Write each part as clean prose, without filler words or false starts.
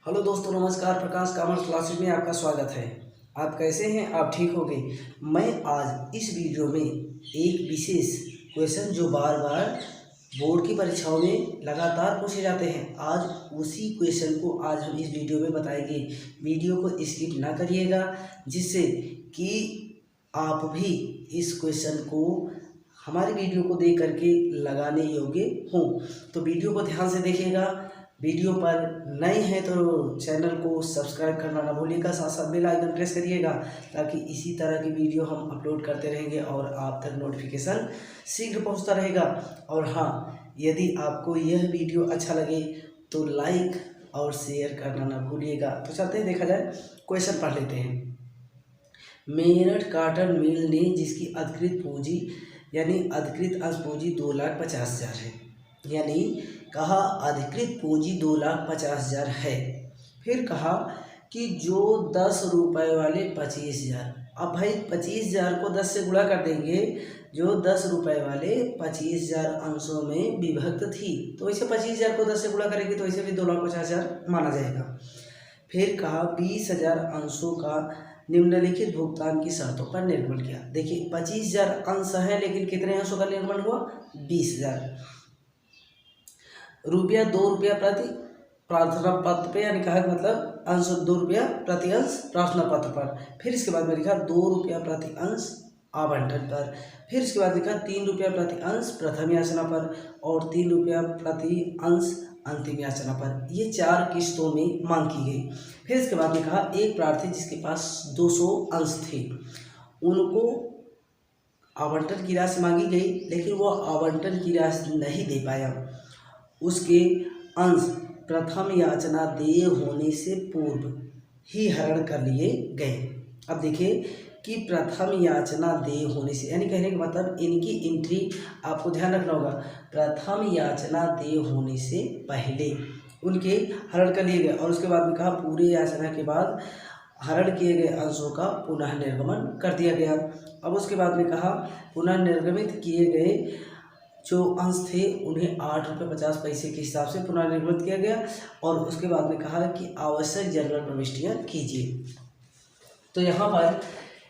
Hello दोस्तों, नमस्कार। प्रकाश commerce classes में आपका स्वागत है। आप कैसे हैं? आप ठीक हो गए? मैं आज इस वीडियो में एक विशेष क्वेश्चन जो बार बार बोर्ड की परीक्षाओं में लगातार पूछे जाते हैं, आज उसी क्वेश्चन को आज हम इस वीडियो में बताएंगे। वीडियो को स्किप ना करिएगा, जिससे कि आप भी इस क्वेश्चन को हमारे वीडियो को देख करके लगाने योग्य हों। तो वीडियो को ध्यान से देखिएगा। वीडियो पर नए हैं तो चैनल को सब्सक्राइब करना ना भूलिएगा, साथ साथ बेल आइकन प्रेस करिएगा, ताकि इसी तरह की वीडियो हम अपलोड करते रहेंगे और आप तक नोटिफिकेशन शीघ्र पहुंचता रहेगा। और हाँ, यदि आपको यह वीडियो अच्छा लगे तो लाइक और शेयर करना ना भूलिएगा। तो चलते हैं, देखा जाए, क्वेश्चन पढ़ लेते हैं। मेरठ कॉटन मिल ने जिसकी अधिकृत पूंजी यानी अधिकृत अंश पूंजी 2,50,000 है, यानी कहा अधिकृत पूंजी 2,50,000 है। फिर कहा कि जो 10 रुपये वाले 25,000, अब भाई 25,000 को 10 से गुणा कर देंगे, जो 10 रुपये वाले 25,000 अंशों में विभक्त थी, तो इसे 25,000 को 10 से गुणा करेंगे तो इसे भी 2,50,000 माना जाएगा। फिर कहा 20,000 अंशों का निम्नलिखित भुगतान की शर्तों पर निर्भर किया। देखिए 25,000 अंश है, लेकिन कितने अंशों का निर्माण हुआ? 20,000 रुपया। 2 रुपया प्रति प्रार्थना पत्र पे, यानी कहा मतलब अंश 2 रुपया प्रति अंश प्रार्थना पत्र पर। फिर इसके बाद में लिखा 2 रुपया प्रति अंश आवंटन पर। फिर इसके बाद लिखा 3 रुपया प्रति अंश प्रथम याचना पर और 3 रुपया प्रति अंश अंतिम याचना पर। ये 4 किस्तों में मांग की गई। फिर इसके बाद में कहा एक प्रार्थी जिसके पास 200 अंश थे, उनको आवंटन की राशि मांगी गई, लेकिन वो आवंटन की राशि नहीं दे पाया। उसके अंश प्रथम याचना देय होने से पूर्व ही हरण कर लिए गए। अब देखिए कि प्रथम याचना देय होने से, यानी कहने का मतलब इनकी एंट्री आपको ध्यान रखना होगा। प्रथम याचना देय होने से पहले उनके हरण कर लिए गए। और उसके बाद में कहा पूरे याचना के बाद हरण किए गए अंशों का पुनः निर्गमन कर दिया गया। अब उसके बाद में कहा पुनः निर्गमित किए गए जो अंश थे उन्हें 8 रुपये 50 पैसे के हिसाब से पुनर्निर्मित किया गया। और उसके बाद में कहा कि आवश्यक जनरल प्रविष्टियाँ कीजिए। तो यहाँ पर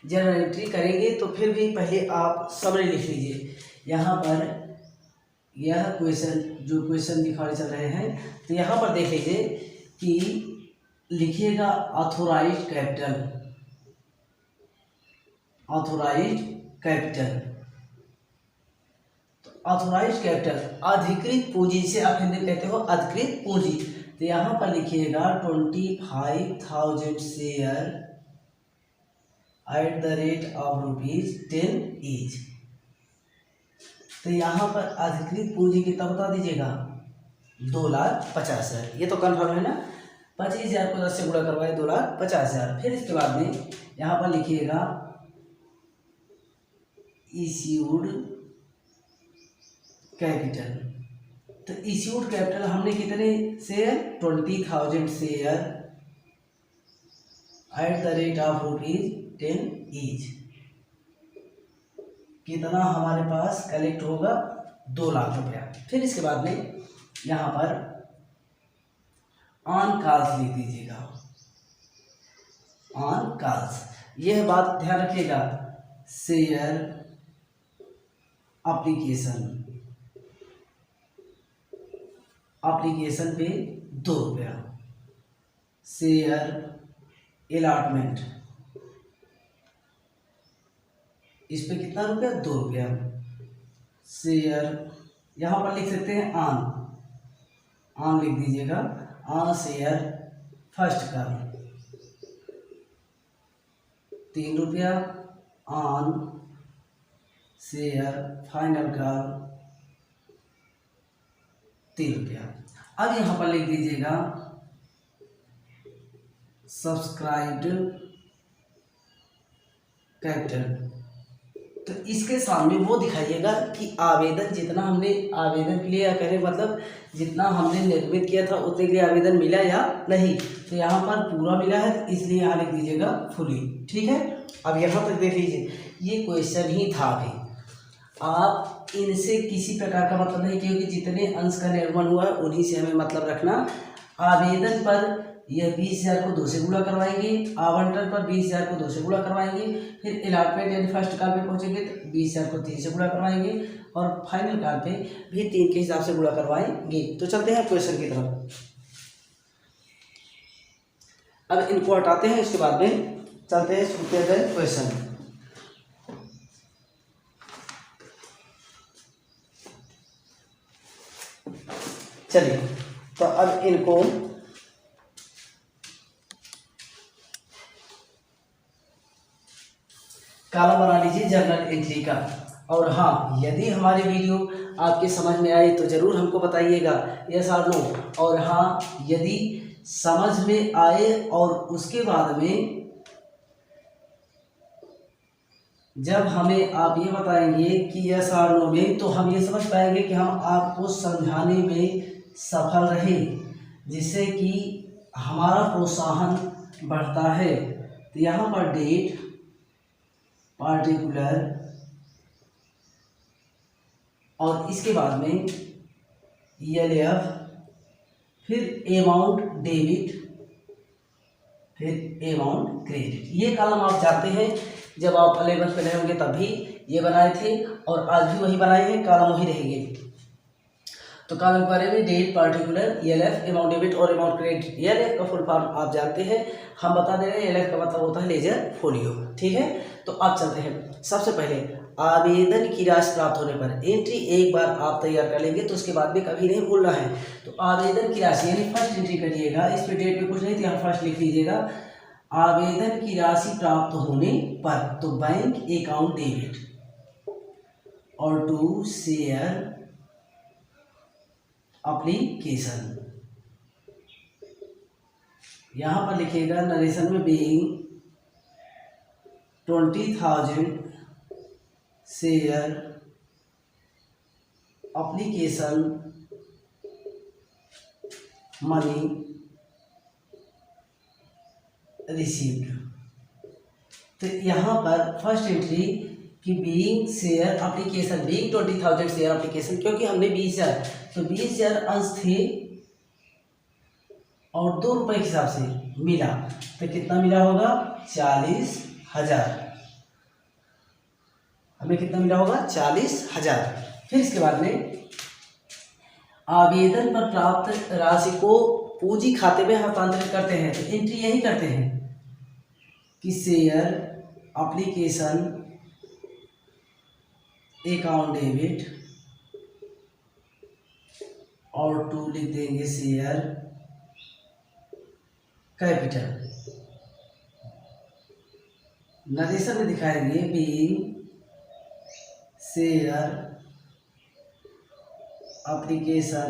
जनरल एंट्री करेंगे तो फिर भी पहले आप समरी लिख लीजिए। यहाँ पर यह क्वेश्चन दिखाने चल रहे हैं, तो यहाँ पर देख लीजिए कि लिखिएगा authorised capital. Authorised capital, authorised capital अधिकृत पूंजी से आप हिंदी कहते हो अधिकृत पूंजी। तो यहाँ पर लिखिएगा 25,000 share at the rate of ₹10 each. तो यहाँ पर अधिकृत पूंजी कितना बता दीजिएगा? 2,50,000। ये तो कन्फर्म है ना। 25,000 को 10 से गुणा करवाए 2,50,000। फिर इसके बाद में यहाँ पर लिखिएगा इश्यूड कैपिटल। तो इश्यूड कैपिटल हमने कितने share? 20,000 share at the rate of ₹10 each. कितना हमारे पास कलेक्ट होगा? 2 लाख रुपया। फिर इसके बाद में यहाँ पर ऑन कॉल्स लिख दीजिएगा। ऑन कॉल्स, यह बात ध्यान रखिएगा। शेयर एप्लीकेशन पे 2 रुपया। शेयर अलॉटमेंट, इस पे कितना रुपया? 2 रुपया। शेयर यहाँ पर लिख सकते हैं ऑन लिख दीजिएगा। ऑन शेयर फर्स्ट कॉल 3 रुपया। ऑन शेयर फाइनल कॉल 3 रुपया। अब यहाँ पर लिख दीजिएगा सब्सक्राइब्ड कैपिटल। तो इसके सामने वो दिखाइएगा कि आवेदन जितना हमने आवेदन के लिए करें, मतलब जितना हमने निर्मित किया था उतने के लिए आवेदन मिला या नहीं। तो यहाँ पर पूरा मिला है, इसलिए यहाँ लिख दीजिएगा फुली। ठीक है, अब यहाँ तक देख लीजिए, ये क्वेश्चन ही था। अभी आप इनसे किसी प्रकार का मतलब नहीं, क्योंकि जितने अंश का निर्माण हुआ है उन्हीं से हमें मतलब रखना। आवेदन पर यह 20,000 को 2 से गुणा करवाएंगे, आवंटन पर 20,000 को 2 से गुणा करवाएंगे, फिर अलॉटमेंट यानी फर्स्ट कॉल पे पहुंचेंगे तो 20,000 को 3 से गुणा करवाएंगे और फाइनल कॉल पे भी 3 के हिसाब से गुणा करवाएंगे। तो चलते हैं क्वेश्चन की तरफ। अब इनको हटाते हैं, इसके बाद में चलते हैं शुरू किया जाए क्वेश्चन। चलिए तो अब इनको कॉलम बना लीजिए जर्नल एंट्री का। और हाँ, यदि हमारी वीडियो आपके समझ में आए तो ज़रूर हमको बताइएगा, यस और नो। और हाँ, यदि समझ में आए और उसके बाद में जब हमें आप ये बताएंगे कि यस और नो में, तो हम ये समझ पाएंगे कि हम आपको समझाने में सफल रहे, जिससे कि हमारा प्रोत्साहन बढ़ता है। तो यहाँ पर डेट, पार्टिकुलर और इसके बाद में ELF, फिर अमाउंट डेबिट, फिर अमाउंट क्रेडिट। ये कॉलम आप जानते हैं, जब आप 11th में रहे होंगे तब भी ये बनाए थे और आज भी वही बनाए हैं, कॉलम वही रहेंगे। तो कॉलम के बारे में date, particular, ELF, amount debit और अमाउंट क्रेडिट। ELF का फुल फॉर्म आप जानते हैं, हम बता दे रहे हैं। ELF का मतलब होता है लेजर फोलियो, ठीक है। तो आप चलते हैं। सबसे पहले आवेदन की राशि प्राप्त होने पर एंट्री एक बार आप तैयार कर लेंगे तो उसके बाद में कभी नहीं भूलना है। तो आवेदन की राशि यानी फर्स्ट एंट्री करिएगा, इस पे डेट पे कुछ नहीं तो यहाँ फर्स्ट लिख लीजिएगा। आवेदन की राशि प्राप्त होने पर, तो बैंक अकाउंट डेबिट और टू शेयर एप्लीकेशन, यहाँ पर लिखिएगा नरेशन में being 20,000 share application money received. तो यहाँ पर फर्स्ट एंट्री कि being share application, being 20,000 share application, क्योंकि हमने 20,000, तो 20,000 अंश थे और 2 रुपये के हिसाब से मिला, तो कितना मिला होगा? 40,000। हमें कितना मिला होगा? 40,000। फिर इसके बाद में आवेदन पर प्राप्त राशि को पूंजी खाते में हस्तांतरित करते हैं, तो एंट्री यही करते हैं कि शेयर एप्लीकेशन अकाउंट डेबिट और टू लिख देंगे शेयर कैपिटल। नरेशन में दिखाएंगे being share application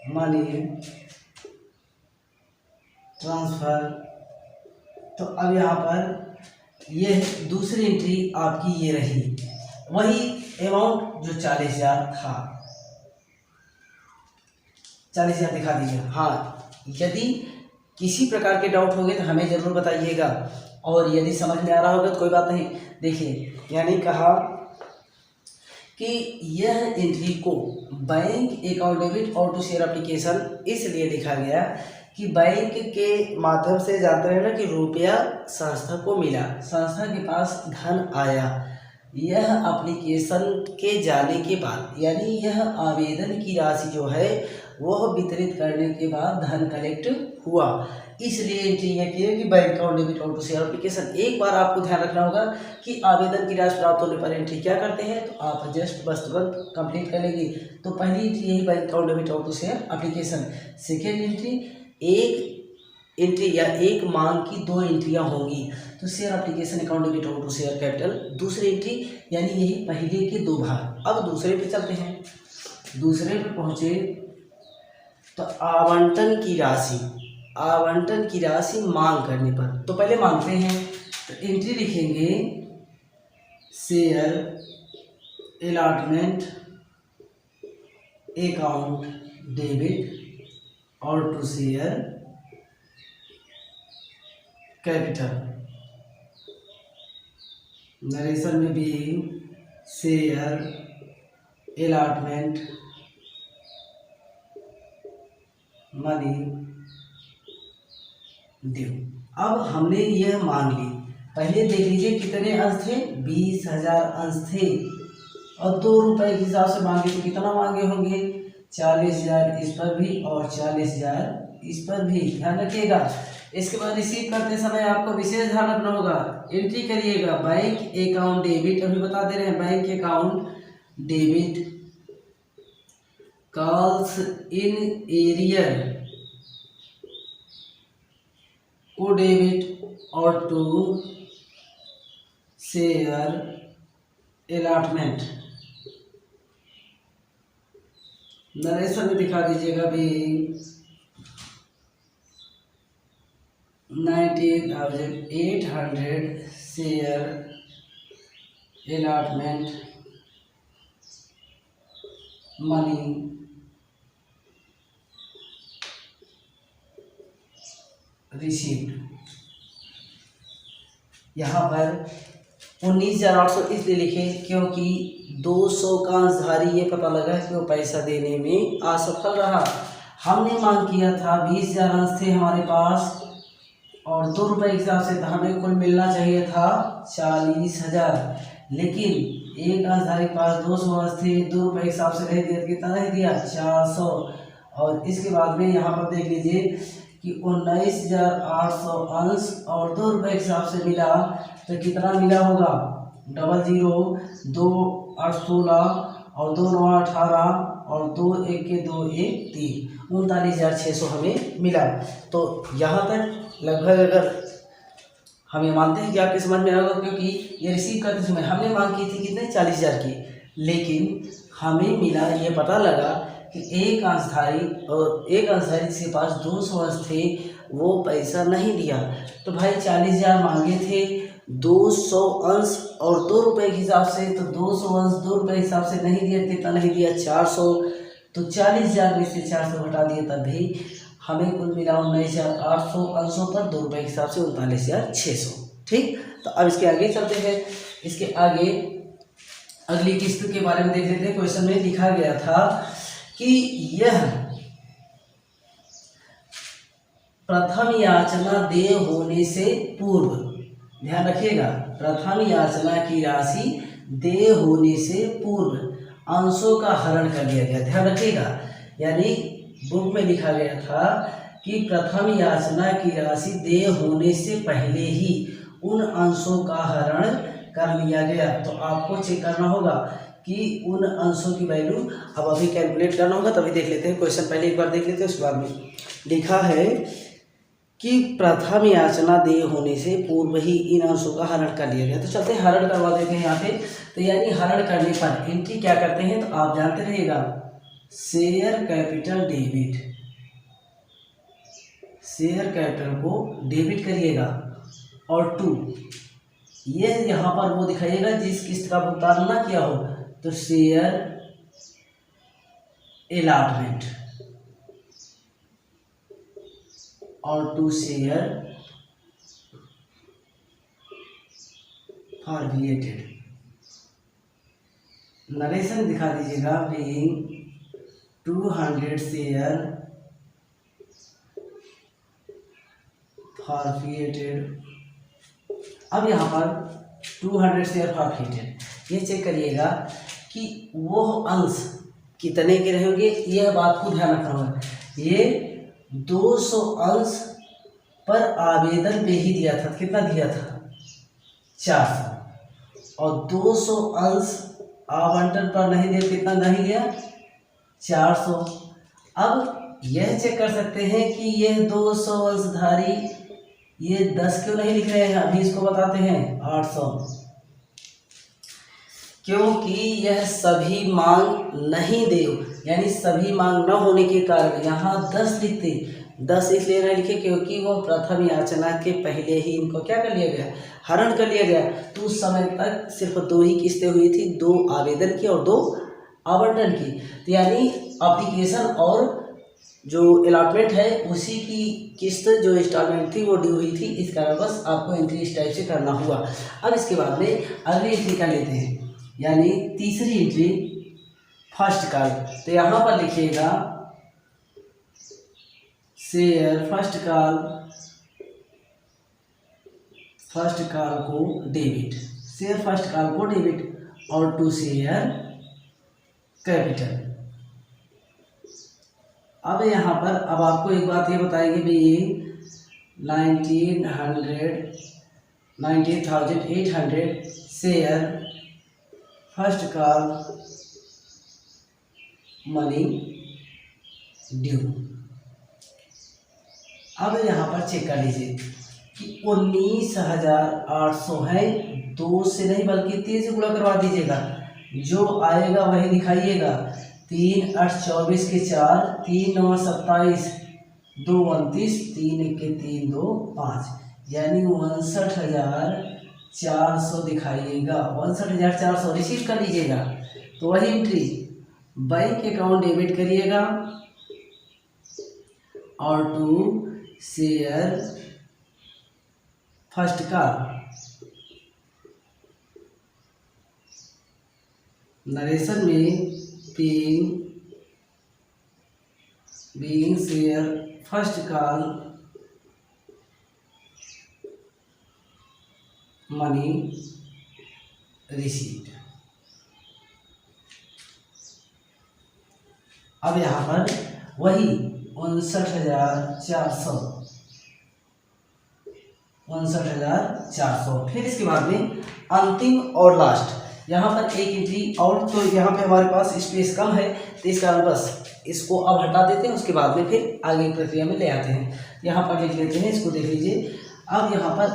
money transfer. तो अब यहाँ पर ये दूसरी एंट्री आपकी ये रही, वही अमाउंट जो 40,000 था। 40,000 दिखा दीजिए। हाँ, यदि किसी प्रकार के डाउट होंगे तो हमें ज़रूर बताइएगा, और यदि समझ में आ रहा होगा तो कोई बात नहीं। देखिए, यानी कहा कि यह एंट्री को बैंक अकाउंट डेबिट और टू शेयर एप्लीकेशन इसलिए लिखा गया कि बैंक के माध्यम से जानते हैं ना कि रुपया संस्था को मिला, संस्था के पास धन आया, यह एप्लीकेशन के जाने के बाद, यानी यह आवेदन की राशि जो है वह वितरित करने के बाद धन कलेक्ट हुआ, इसलिए एंट्री यह की है कि बैंक अकाउंट डेबिट और टू शेयर एप्लीकेशन। एक बार आपको ध्यान रखना होगा कि आवेदन की राशि प्राप्त होने पर एंट्री क्या करते हैं, तो आप जस्ट बस तुरंत कंप्लीट कर लेंगे। तो पहली एंट्री यही बैंक अकाउंट डेबिट और to share application. Second entry, एक एंट्री या एक मांग की 2 एंट्रियां होंगी, तो शेयर एप्लीकेशन अकाउंट डेबिट और टू शेयर कैपिटल दूसरी एंट्री, यानी यही पहले के 2 भाग। अब दूसरे पे चलते हैं। दूसरे पे पहुंचे तो आवंटन की राशि, आवंटन की राशि मांग करने पर, तो पहले मांगते हैं तो एंट्री लिखेंगे शेयर अलॉटमेंट अकाउंट डेबिट और टू शेयर कैपिटल। नरेशन में भी शेयर अलॉटमेंट मनी ड्यू। अब हमने यह मान ली, पहले देख लीजिए कितने अंश थे, 20,000 अंश थे और 2 रुपए के हिसाब से मांगे तो कितना मांगे होंगे, 40,000 इस पर भी और 40,000 इस पर भी। ध्यान रखिएगा। इसके बाद रिसीव करते समय आपको विशेष ध्यान रखना होगा, एंट्री करिएगा बैंक अकाउंट डेबिट, अभी बता दे रहे हैं bank account debit calls in arrear को डेबिट और टू शेयर अलॉटमेंट। नरेशन में दिखा दीजिएगा भी 19,800 शेयर अलॉटमेंट मनी रिसीव्ड। यहाँ पर 19,800 इसलिए लिखे क्योंकि 200 का अंशधारी ये पता लगा कि वो पैसा देने में असफल रहा। हमने मांग किया था 20,000 अंश थे हमारे पास और 2 रुपये के हिसाब से तो हमें कुल मिलना चाहिए था 40,000, लेकिन एक अंशधारी के पास 200 अंश थे, 2 रुपये के हिसाब से नहीं दिया, कितना नहीं दिया, 400। और इसके बाद में यहाँ पर देख लीजिए कि 19,800 अंश और 2 रुपये के हिसाब से मिला तो कितना मिला होगा, 00, 2 8 16 और 2 9 18 और 2 1 के 2 1 3, 39,600 हमें मिला। तो यहाँ तक लगभग अगर हम ये मानते हैं कि आपके समझ में आएगा, क्योंकि ये रिसीव करते समय हमने मांग की थी कितने, 40,000 की, लेकिन हमें मिला, ये पता लगा कि एक अंशधारी जिसके पास 200 अंश थे वो पैसा नहीं दिया। तो भाई 40,000 मांगे थे, 200 अंश और 2 रुपये के हिसाब से, तो 200 अंश 2 रुपये के हिसाब से नहीं दिया, कितना नहीं दिया, 400। तो 40,000 में से 400 घटा दिए तब भी हमें कुल मिला 19,800 अंशों पर 2 रुपये के हिसाब से 39,600। ठीक, तो अब इसके आगे चलते हैं। इसके आगे अगली किस्त के बारे में देख लेते हैं। क्वेश्चन में लिखा गया था कि यह प्रथम याचना देय होने से पूर्व, ध्यान रखिएगा, प्रथम याचना की राशि देय होने से पूर्व अंशों का हरण कर लिया गया। ध्यान रखिएगा, यानी बुक में लिखा गया था कि प्रथम याचना की राशि देय होने से पहले ही उन अंशों का हरण कर लिया गया। तो आपको चेक करना होगा कि उन अंशों की वैल्यू अब अभी कैलकुलेट करना होगा, तभी देख लेते हैं क्वेश्चन। पहले एक बार देख लेते हैं, उसके बाद में लिखा है कि प्रथम याचना देय होने से पूर्व ही इन अंशों का हरण कर लिया गया। तो चलते हैं हरण करवा देते हैं यहाँ पे। तो यानी हरण करने पर एंट्री क्या करते हैं, तो आप जानते रहिएगा, share capital debit, share capital को डेबिट करिएगा और टू, ये यहाँ पर वो दिखाइएगा जिस किस्त का भुगतान ना किया हो, तो शेयर अलॉटमेंट और टू शेयर फॉरफिएटेड। नरेशन दिखा दीजिएगा, बीइंग 200 शेयर फॉरफिएटेड। अब यहाँ पर 200 शेयर फॉरफिएटेड, ये चेक करिएगा कि वो अंश कितने के रहेंगे, यह बात को ध्यान रखना होगा। ये 200 अंश पर आवेदन पे ही दिया था, कितना दिया था, 400, और 200 अंश आवंटन पर नहीं दिया, कितना नहीं दिया, 400। अब यह चेक कर सकते हैं कि यह 200 अंशधारी ये 10 क्यों नहीं लिख रहे हैं, अभी इसको बताते हैं, 800, क्योंकि यह सभी मांग नहीं दे, यानी सभी मांग न होने के कारण यहाँ 10 लिखते। 10 इसलिए नहीं लिखे क्योंकि वो प्रथम याचना के पहले ही इनको क्या कर लिया गया, हरण कर लिया गया। तो उस समय तक सिर्फ 2 ही किस्तें हुई थी, 2 आवेदन की और 2 आवंटन की। तो यानी एप्लीकेशन और जो अलॉटमेंट है उसी की किस्त जो इंस्टॉलमेंट थी वो ड्यू हुई थी, इस कारण बस आपको एंट्री इस टाइप से करना हुआ। अब इसके बाद में अगली एंट्री कर लेते हैं, यानी तीसरी एंट्री फर्स्ट कॉल। तो यहाँ पर लिखिएगा शेयर फर्स्ट कॉल को डेबिट, शेयर फर्स्ट कॉल को डेबिट और टू शेयर कैपिटल। अब यहाँ पर अब आपको एक बात ये बताएंगे भाई 19,800 share first call money due. अब यहाँ पर चेक कर लीजिए कि 19,800 है, 2 से नहीं बल्कि 3 से गुणा करवा दीजिएगा, जो आएगा वही दिखाइएगा। 3 8 24 के 4, 3 9 27, 2 29, 3 1 के 3 2 5, यानी 59,400 दिखाइएगा। 59,400 रिसीव कर लीजिएगा। तो वही एंट्री बैंक अकाउंट डेबिट करिएगा और to share first call narration में being share first call money received. अब यहाँ पर वही 59,400 फिर इसके बाद में अंतिम और लास्ट यहाँ पर एक एंट्री और। तो यहाँ पे हमारे पास स्पेस कम है तो इस कारण बस इसको अब हटा देते हैं, उसके बाद में फिर आगे की प्रक्रिया में ले आते हैं। यहाँ पर लिख लेते हैं, इसको देख लीजिए। अब यहाँ पर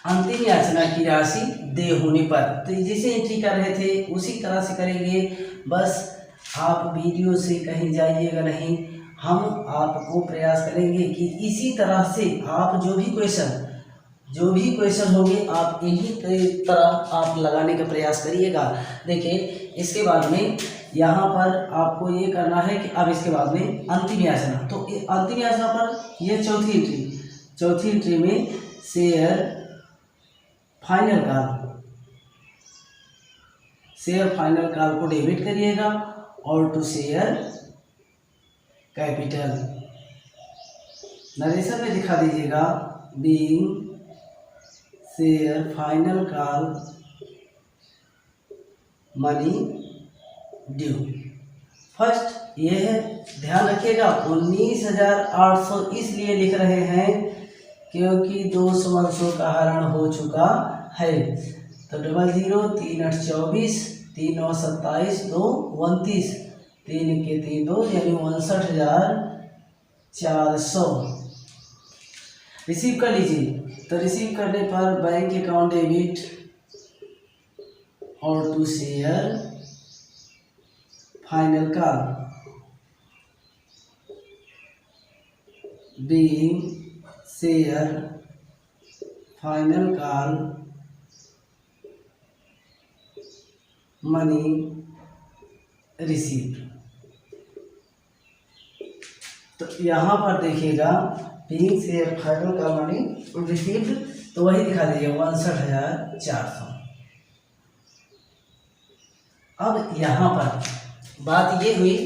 अंतिम याचना की राशि दे होने पर, तो जिसे एंट्री कर रहे थे उसी तरह से करेंगे। बस आप वीडियो से कहीं जाइएगा नहीं, हम आपको प्रयास करेंगे कि इसी तरह से आप जो भी क्वेश्चन होंगे आप इन्हीं तरह आप लगाने का प्रयास करिएगा। देखिए इसके बाद में यहाँ पर आपको ये करना है कि अब इसके बाद में अंतिम याचना, तो अंतिम याचना पर ये चौथी एंट्री में शेयर फाइनल कॉल को डेबिट करिएगा और टू शेयर कैपिटल नरेशन में दिखा दीजिएगा being share final call money due. First ये है, ध्यान रखिएगा 19,800 इसलिए लिख रहे हैं क्योंकि 2 समंशों का हरण हो चुका है। तो 00 3 8 24, 3 9 27, 2 29, 3 1 के 3 2, यानी 59,400 रिसीव कर लीजिए। तो रिसीव करने पर बैंक अकाउंट डेबिट और to share final call being share final call money received. तो यहाँ पर देखिएगा being share final call money received, तो वही दिखा दीजिए 59,400। अब यहाँ पर बात ये हुई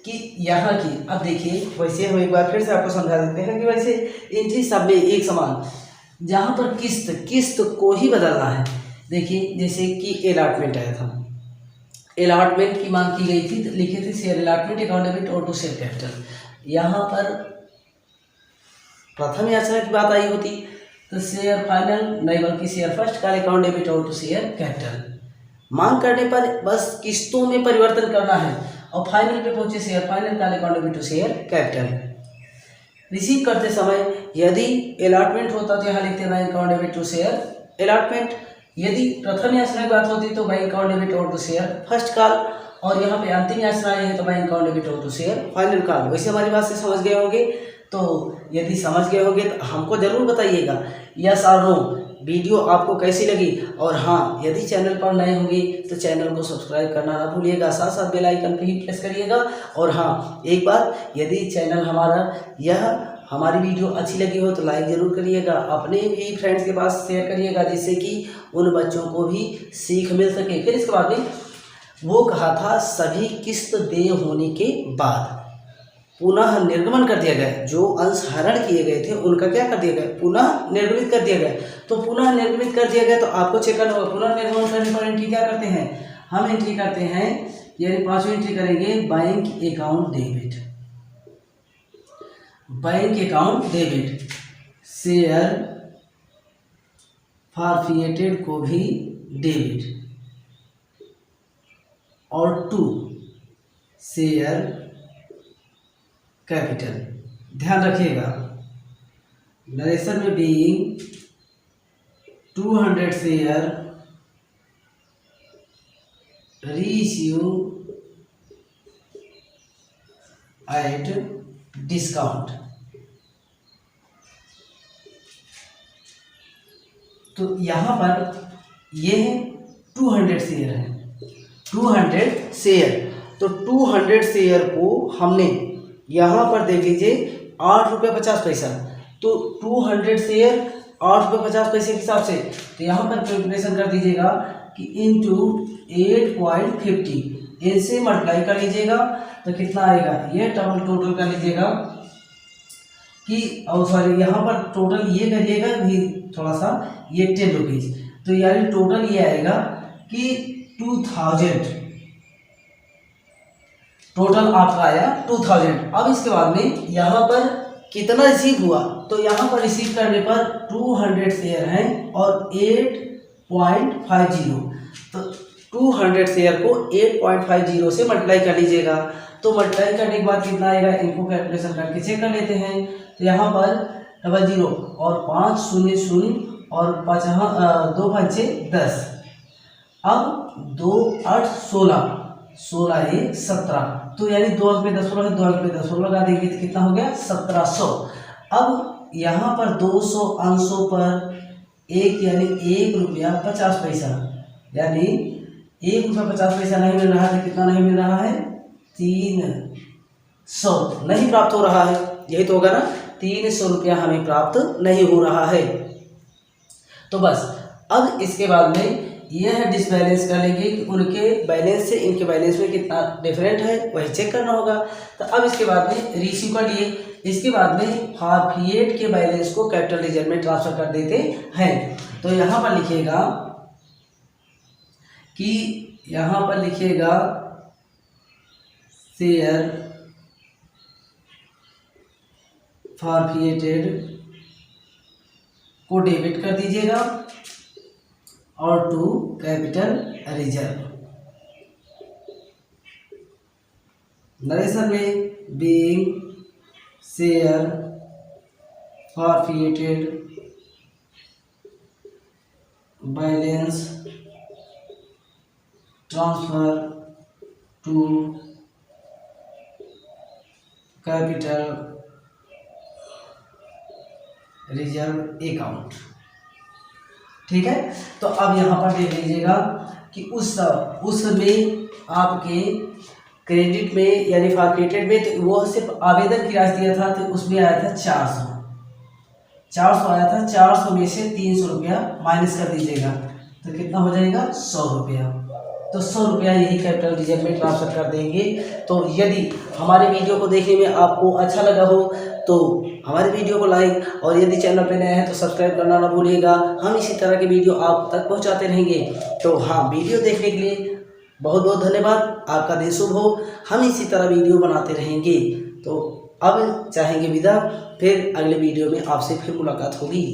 कि यहाँ की, अब देखिए वैसे हम एक बार फिर से आपको समझा देते हैं कि वैसे एंट्री सब में एक समान, जहाँ पर किस्त को ही बदलना है। देखिए जैसे कि अलॉटमेंट आया था, अलॉटमेंट की मांग की गई थी, तो लिखे थे शेयर अलॉटमेंट अकाउंट डेबिट और टू शेयर कैपिटल। यहाँ पर प्रथम याचना की बात आई होती तो शेयर फाइनल नहीं बल्कि share first call account debit और टू शेयर कैपिटल। मांग करने पर बस किस्तों में परिवर्तन करना है और फाइनल पे पहुंचे share final call account debit to share capital. Receive करते समय यदि अलॉटमेंट होता तो यहाँ लिखते bank account debit to share allotment. यदि प्रथम याचना की बात होती तो बैंक अकाउंट डेबिट और टू शेयर फर्स्ट कॉल, और यहाँ पे अंतिम याचना आई है तो बैंक अकाउंट डेबिट और टू शेयर फाइनल कॉल। वैसे हमारी बात से समझ गए होंगे, तो यदि समझ गए होंगे तो हमको ज़रूर बताइएगा यस और नो वीडियो आपको कैसी लगी। और हाँ, यदि चैनल पर नए होंगे तो चैनल को सब्सक्राइब करना ना भूलिएगा, साथ साथ बेल आइकन पर ही प्रेस करिएगा। और हाँ, एक बात, यदि चैनल हमारी वीडियो अच्छी लगी हो तो लाइक ज़रूर करिएगा, अपने भी फ्रेंड्स के पास शेयर करिएगा, जिससे कि उन बच्चों को भी सीख मिल सके। फिर इसके बाद में वो कहा था सभी किस्त देय होने के बाद, पुनः निर्गमन कर दिया गया, जो अंश हरण किए गए थे उनका क्या कर दिया गया, पुनः निर्गमित कर दिया गया। तो पुनः निर्गमित कर दिया गया तो आपको चेक करना होगा, पुनः निर्गमन करने पर एंट्री क्या करते हैं, हम एंट्री करते हैं, यानी 5वीं एंट्री करेंगे bank account debit, bank account debit, share forfeited को भी डेबिट, और 2 शेयर कैपिटल। ध्यान रखिएगा, नरेशन में being 200 share reissue at discount. तो यहाँ पर ये है 200 शेयर है, 200 शेयर, तो 200 शेयर को हमने यहाँ पर देख लीजिए 8 रुपये 50 पैसा, तो 200 शेयर 8 रुपये 50 पैसे के हिसाब से, तो यहाँ पर कैलकुलेशन कर दीजिएगा कि इंटू 8.50 इनसे मल्टीप्लाई कर लीजिएगा तो कितना आएगा, ये टोटल कर लीजिएगा कि, और सॉरी यहाँ पर टोटल ये करिएगा भी थोड़ा सा, ये 10 रुपीज़, तो यानी टोटल ये आएगा कि 2000, टोटल आपका आया 2000। अब इसके बाद में यहाँ पर कितना रिसीव हुआ, तो यहाँ पर रिसीव करने पर 200 शेयर हैं और 8.50, तो 200 शेयर को 8.50 से मल्टीप्लाई कर लीजिएगा, तो मल्टीप्लाई करने के बाद कितना आएगा, इनको कैलकुलेशन करके चेक कर लेते हैं। तो यहाँ पर 00 और 5 शून्य शून्य और 2 5 10, अब 2 8 16, 16 1 17, तो यानी 2 अंक पे 10 16, 2 अंक पे 10 16 लगा देंगे तो कितना हो गया 1700। अब यहाँ पर 200 अंशों पर एक, यानी 1 रुपया 50 पैसा, यानी 1 रुपया 50 पैसा नहीं मिल रहा है, तो कितना नहीं मिल रहा है, 300 नहीं प्राप्त हो रहा है, यही तो होगा ना, 300 रुपया हमें प्राप्त नहीं हो रहा है। तो बस अब इसके बाद में यह डिसबैलेंस कर लेंगे कि उनके बैलेंस से इनके बैलेंस में कितना डिफरेंट है, वही चेक करना होगा। तो अब इसके बाद में रिसीव कर लिए, इसके बाद में फॉरफिएट के बैलेंस को कैपिटल रिजर्व में ट्रांसफर कर देते हैं। तो यहाँ पर लिखिएगा कि, यहाँ पर लिखिएगा शेयर फॉरफिएटेड को डेबिट कर दीजिएगा और 2 कैपिटल रिजर्व। नरेशन में being share forfeited balance transfer to capital reserve account. ठीक है, तो अब यहाँ पर देख लीजिएगा कि उसमें आपके क्रेडिट में यानी फॉरफिएटेड में, तो वो सिर्फ आवेदन की राशि दिया था, तो उसमें आया था 400 आया था, 400 में से 300 रुपया माइनस कर दीजिएगा तो कितना हो जाएगा 100 रुपया, तो 100 रुपया यही कैपिटल रिजर्व में ट्रांसफर कर देंगे। तो यदि हमारे वीडियो को देखने में आपको अच्छा लगा हो तो हमारे वीडियो को लाइक, और यदि चैनल पे नए हैं तो सब्सक्राइब करना ना भूलिएगा, हम इसी तरह के वीडियो आप तक पहुंचाते रहेंगे। तो हाँ, वीडियो देखने के लिए बहुत बहुत धन्यवाद, आपका दिन शुभ हो, हम इसी तरह वीडियो बनाते रहेंगे। तो अब चाहेंगे विदा, फिर अगले वीडियो में आपसे फिर मुलाकात होगी।